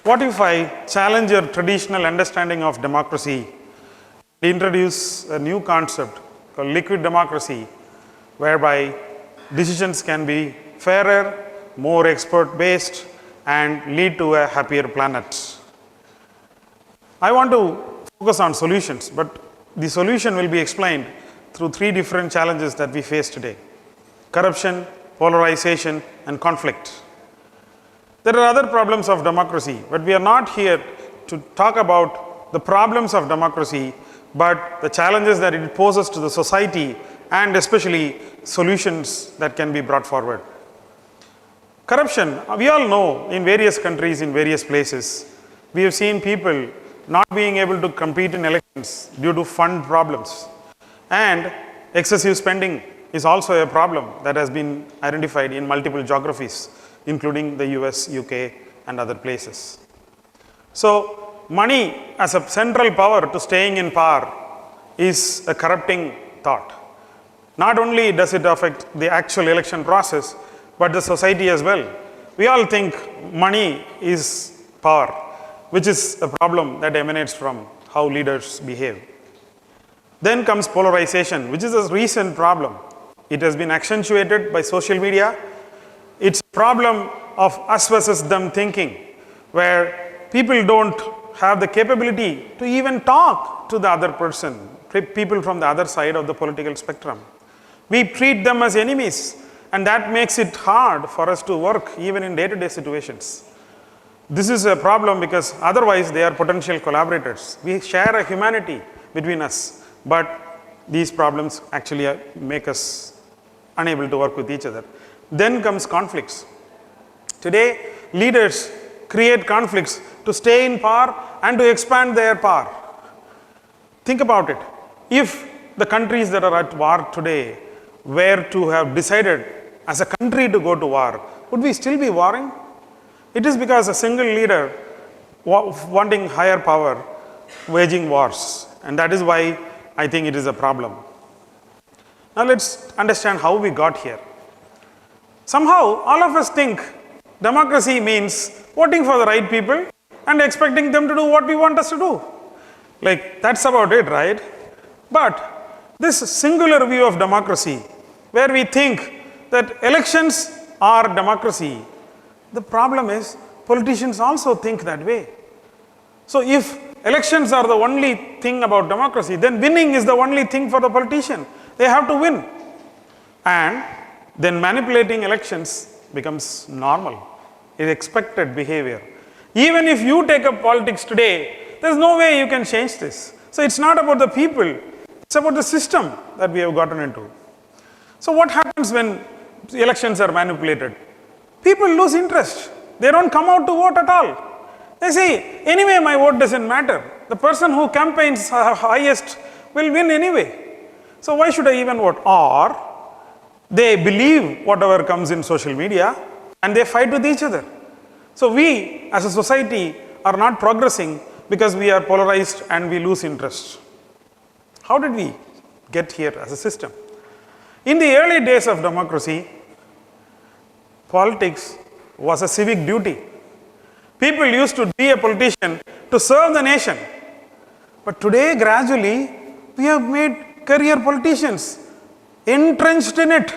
What if I challenge your traditional understanding of democracy and introduce a new concept called liquid democracy, whereby decisions can be fairer, more expert-based, and lead to a happier planet? I want to focus on solutions, but the solution will be explained through three different challenges that we face today: corruption, polarization, and conflict. There are other problems of democracy, but we are not here to talk about the problems of democracy, but the challenges that it poses to the society and especially solutions that can be brought forward. Corruption, we all know in various countries, in various places, we have seen people not being able to compete in elections due to fund problems. And excessive spending is also a problem that has been identified in multiple geographies, including the US, UK, and other places. So, money as a central power to staying in power is a corrupting thought. Not only does it affect the actual election process, but the society as well. We all think money is power, which is a problem that emanates from how leaders behave. Then comes polarization, which is a recent problem. It has been accentuated by social media. It's a problem of us versus them thinking, where people don't have the capability to even talk to the other person, people from the other side of the political spectrum. We treat them as enemies, and that makes it hard for us to work even in day-to-day situations. This is a problem because otherwise they are potential collaborators. We share a humanity between us, but these problems actually make us unable to work with each other. Then comes conflicts. Today, leaders create conflicts to stay in power and to expand their power. Think about it. If the countries that are at war today were to have decided as a country to go to war, would we still be warring? It is because a single leader wanting higher power, waging wars, and that is why I think it is a problem. Now let's understand how we got here. Somehow, all of us think democracy means voting for the right people and expecting them to do what we want us to do. Like, that's about it, right? But this singular view of democracy, where we think that elections are democracy, the problem is politicians also think that way. So if elections are the only thing about democracy, then winning is the only thing for the politician. They have to win. And then manipulating elections becomes normal. It's expected behavior. Even if you take up politics today, there's no way you can change this. So it's not about the people, it's about the system that we have gotten into. So what happens when elections are manipulated? People lose interest. They don't come out to vote at all. They say, anyway, my vote doesn't matter. The person who campaigns highest will win anyway. So why should I even vote? Or they believe whatever comes in social media and they fight with each other. So we as a society are not progressing because we are polarized and we lose interest. How did we get here as a system? In the early days of democracy, politics was a civic duty. People used to be a politician to serve the nation. But today, gradually, we have made career politicians, entrenched in it.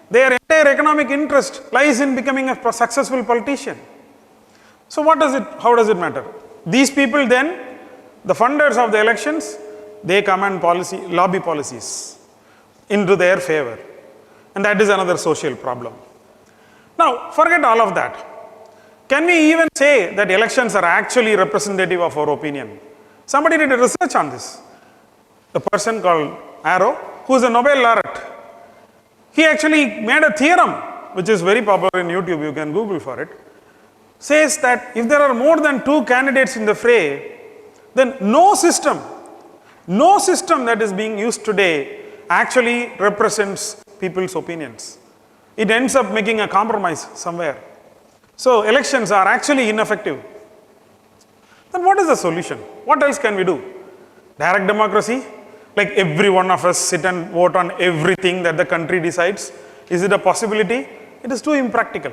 Their entire economic interest lies in becoming a successful politician. So how does it matter? These people then, the funders of the elections, they command lobby policies into their favor. And that is another social problem. Now, forget all of that. Can we even say that elections are actually representative of our opinion? Somebody did a research on this. A person called Arrow, who is a Nobel laureate, he actually made a theorem, which is very popular in YouTube, you can Google for it, says that if there are more than two candidates in the fray, then no system that is being used today actually represents people's opinions. It ends up making a compromise somewhere. So elections are actually ineffective. Then what is the solution? What else can we do? Direct democracy? Like every one of us sit and vote on everything that the country decides? Is it a possibility? It is too impractical.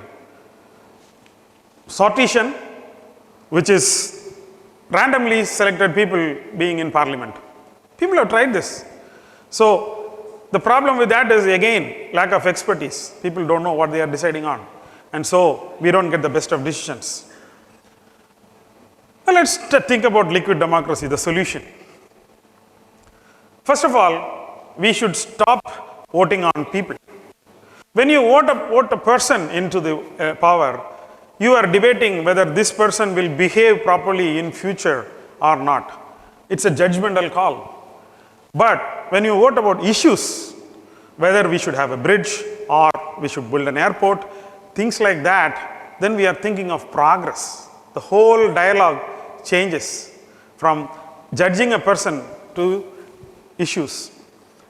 Sortition, which is randomly selected people being in parliament. People have tried this. So the problem with that is again lack of expertise. People don't know what they are deciding on. And so we don't get the best of decisions. Now let's think about liquid democracy, the solution. First of all, we should stop voting on people. When you vote a person into the power, you are debating whether this person will behave properly in future or not. It's a judgmental call. But when you vote about issues, whether we should have a bridge or we should build an airport, things like that, then we are thinking of progress. The whole dialogue changes from judging a person to issues.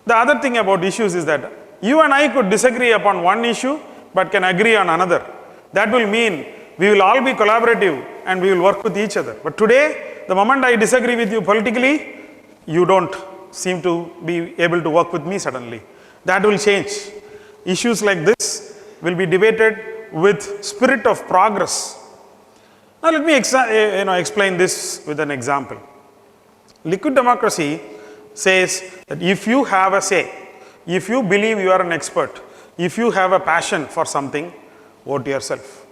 The other thing about issues is that you and I could disagree upon one issue but can agree on another. That will mean we will all be collaborative and we will work with each other. But today, the moment I disagree with you politically, you don't seem to be able to work with me suddenly. That will change. Issues like this will be debated with spirit of progress. Now let me explain this with an example. Liquid democracy says that if you have a say, if you believe you are an expert, if you have a passion for something, vote yourself.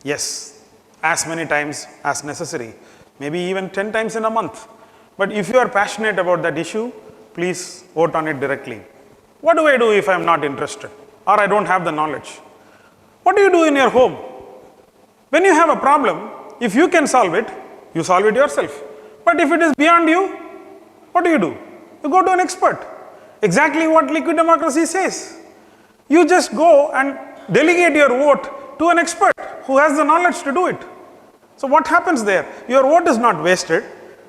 Yes, as many times as necessary, maybe even 10 times in a month. But if you are passionate about that issue, please vote on it directly. What do I do if I am not interested or I don't have the knowledge? What do you do in your home? When you have a problem, if you can solve it, you solve it yourself. But if it is beyond you, what do? You go to an expert. Exactly what liquid democracy says. You just go and delegate your vote to an expert who has the knowledge to do it. So what happens there? Your vote is not wasted.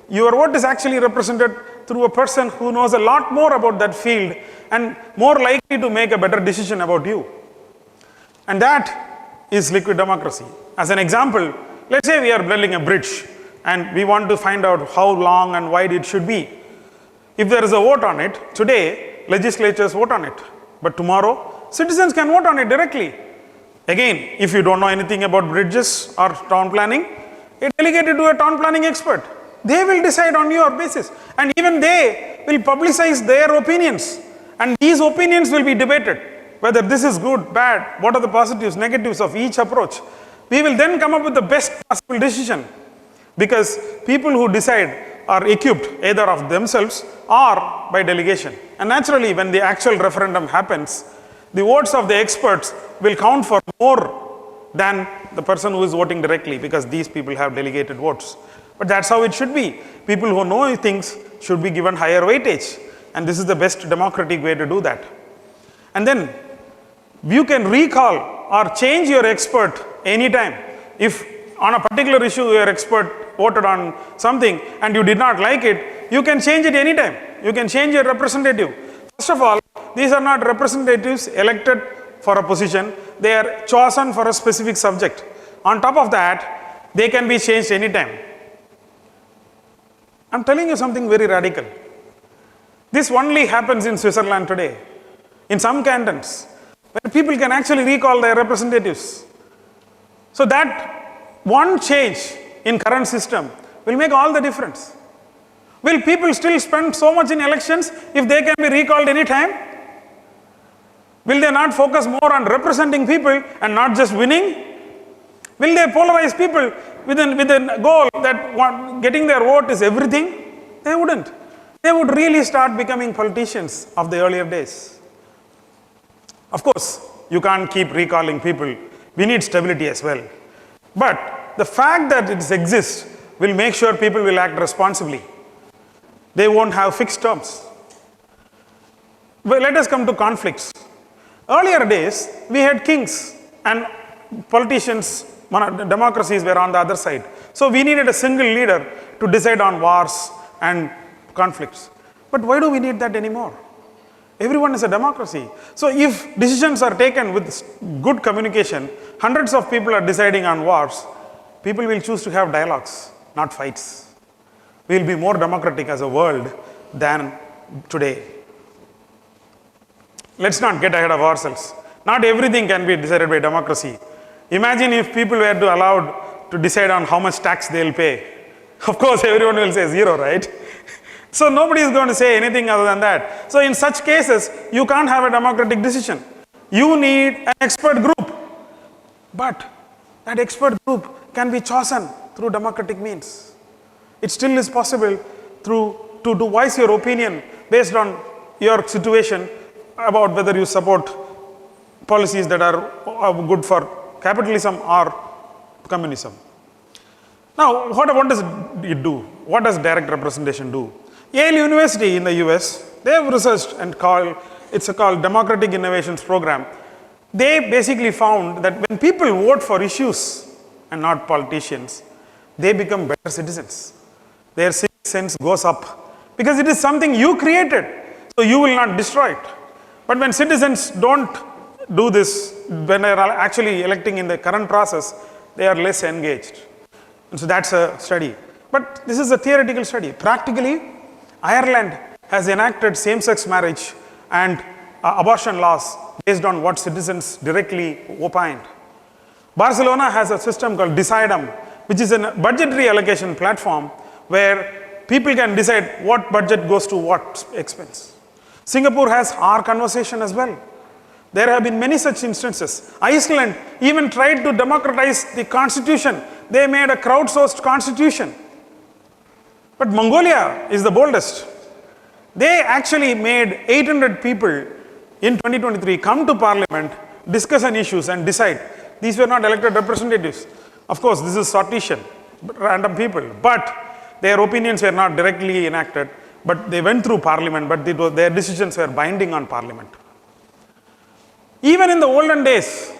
Your vote is actually represented through a person who knows a lot more about that field and more likely to make a better decision about you. And that is liquid democracy. As an example, let's say we are building a bridge and we want to find out how long and wide it should be. If there is a vote on it, today legislatures vote on it. But tomorrow, citizens can vote on it directly. Again, if you don't know anything about bridges or town planning, it delegated to a town planning expert. They will decide on your basis. And even they will publicize their opinions. And these opinions will be debated. Whether this is good, bad, what are the positives, negatives of each approach. We will then come up with the best possible decision. Because people who decide are equipped either of themselves or by delegation. And naturally, when the actual referendum happens, the votes of the experts will count for more than the person who is voting directly, because these people have delegated votes. But that's how it should be. People who know things should be given higher weightage. And this is the best democratic way to do that. And then you can recall or change your expert anytime. If on a particular issue your expert voted on something and you did not like it, you can change it anytime. You can change your representative. First of all, these are not representatives elected for a position. They are chosen for a specific subject. On top of that, they can be changed anytime. I'm telling you something very radical. This only happens in Switzerland today, in some cantons, where people can actually recall their representatives. So that one change in current system will make all the difference. Will people still spend so much in elections if they can be recalled anytime? Will they not focus more on representing people and not just winning? Will they polarize people with a goal that getting their vote is everything? They wouldn't. They would really start becoming politicians of the earlier days. Of course, you can't keep recalling people. We need stability as well. But the fact that it exists will make sure people will act responsibly. They won't have fixed terms. Well, let us come to conflicts. Earlier days, we had kings and politicians, democracies were on the other side. So we needed a single leader to decide on wars and conflicts. But why do we need that anymore? Everyone is a democracy. So if decisions are taken with good communication, hundreds of people are deciding on wars, people will choose to have dialogues, not fights. We will be more democratic as a world than today. Let's not get ahead of ourselves. Not everything can be decided by democracy. Imagine if people were to allow to decide on how much tax they'll pay. Of course, everyone will say zero, right? So nobody is going to say anything other than that. So in such cases, you can't have a democratic decision. You need an expert group. But that expert group can be chosen through democratic means. It still is possible to voice your opinion based on your situation about whether you support policies that are good for capitalism or communism. Now, what does it do? What does direct representation do? Yale University in the US, they have researched and it's called Democratic Innovations Program. They basically found that when people vote for issues and not politicians, they become better citizens. Their civic sense goes up because it is something you created, so you will not destroy it. But when citizens don't do this, when they are actually electing in the current process, they are less engaged. And so that's a study. But this is a theoretical study. Practically, Ireland has enacted same-sex marriage and abortion laws based on what citizens directly opined. Barcelona has a system called Decidem, which is a budgetary allocation platform where people can decide what budget goes to what expense. Singapore has our conversation as well. There have been many such instances. Iceland even tried to democratize the constitution. They made a crowdsourced constitution. But Mongolia is the boldest. They actually made 800 people in 2023 come to parliament, discuss on issues and decide. These were not elected representatives. Of course, this is sortition, random people. But their opinions were not directly enacted, but they went through parliament, but their decisions were binding on parliament. Even in the olden days,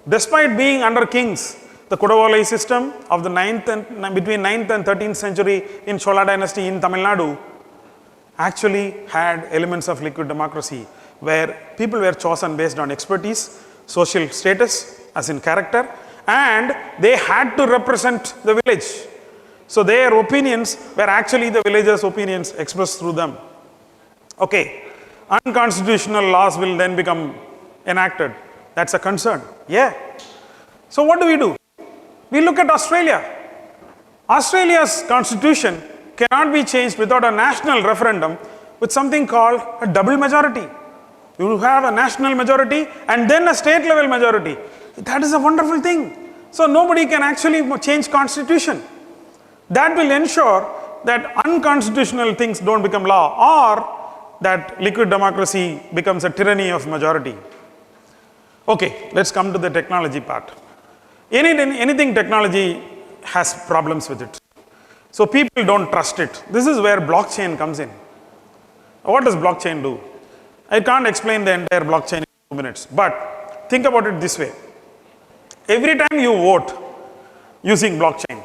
despite being under kings, the Kudavolai system of the between 9th and 13th century in Chola dynasty in Tamil Nadu actually had elements of liquid democracy where people were chosen based on expertise, social status, as in character, and they had to represent the village. So their opinions were actually the villagers' opinions expressed through them. Okay, unconstitutional laws will then become enacted. That's a concern. Yeah. So what do? We look at Australia. Australia's constitution cannot be changed without a national referendum with something called a double majority. You have a national majority and then a state level majority. That is a wonderful thing. So nobody can actually change constitution. That will ensure that unconstitutional things don't become law or that liquid democracy becomes a tyranny of majority. Okay, let's come to the technology part. Anything technology has problems with it. So people don't trust it. This is where blockchain comes in. What does blockchain do? I can't explain the entire blockchain in 2 minutes, but think about it this way. Every time you vote using blockchain,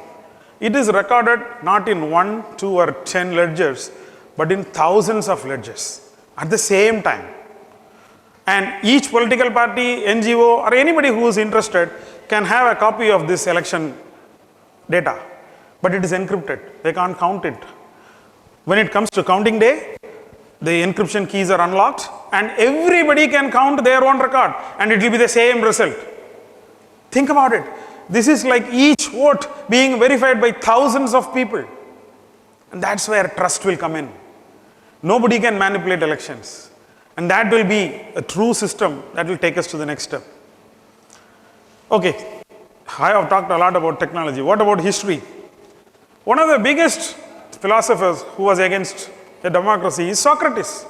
it is recorded not in 1, 2 or 10 ledgers, but in thousands of ledgers at the same time. And each political party, NGO or anybody who is interested can have a copy of this election data, but it is encrypted. They can't count it. When it comes to counting day, the encryption keys are unlocked and everybody can count their own record and it will be the same result. Think about it. This is like each vote being verified by thousands of people. And that's where trust will come in. Nobody can manipulate elections. And that will be a true system that will take us to the next step. Okay, I have talked a lot about technology. What about history? One of the biggest philosophers who was against a democracy is Socrates.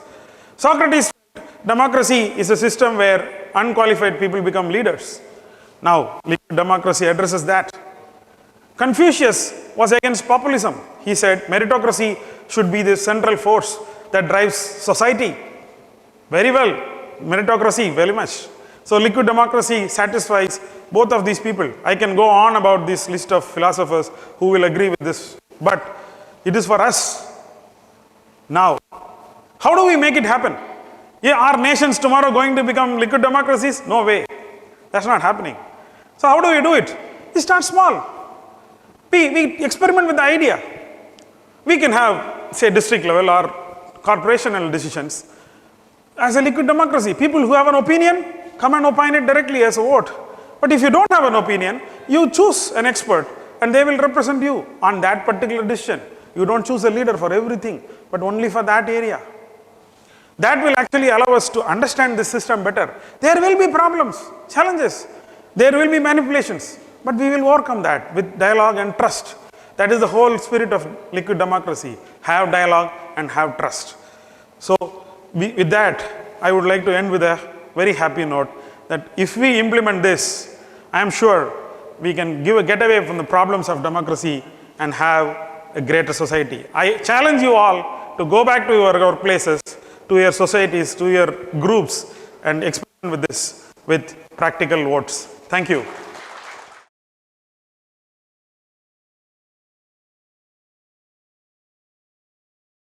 Socrates said democracy is a system where unqualified people become leaders. Now, liquid democracy addresses that. Confucius was against populism. He said meritocracy should be the central force that drives society. Very well, meritocracy, very much. So liquid democracy satisfies both of these people. I can go on about this list of philosophers who will agree with this, but it is for us. Now, how do we make it happen? Yeah, are nations tomorrow going to become liquid democracies? No way. That's not happening. So how do we do it? We start small. We experiment with the idea. We can have, say, district level or corporational decisions as a liquid democracy. People who have an opinion come and opine it directly as a vote. But if you don't have an opinion, you choose an expert and they will represent you on that particular decision. You don't choose a leader for everything, but only for that area. That will actually allow us to understand this system better. There will be problems, challenges, there will be manipulations, but we will overcome that with dialogue and trust. That is the whole spirit of liquid democracy. Have dialogue and have trust. So with that, I would like to end with a very happy note that if we implement this, I am sure we can get away from the problems of democracy and have a greater society. I challenge you all to go back to your places, to your societies, to your groups, and experiment with this with practical votes. Thank you.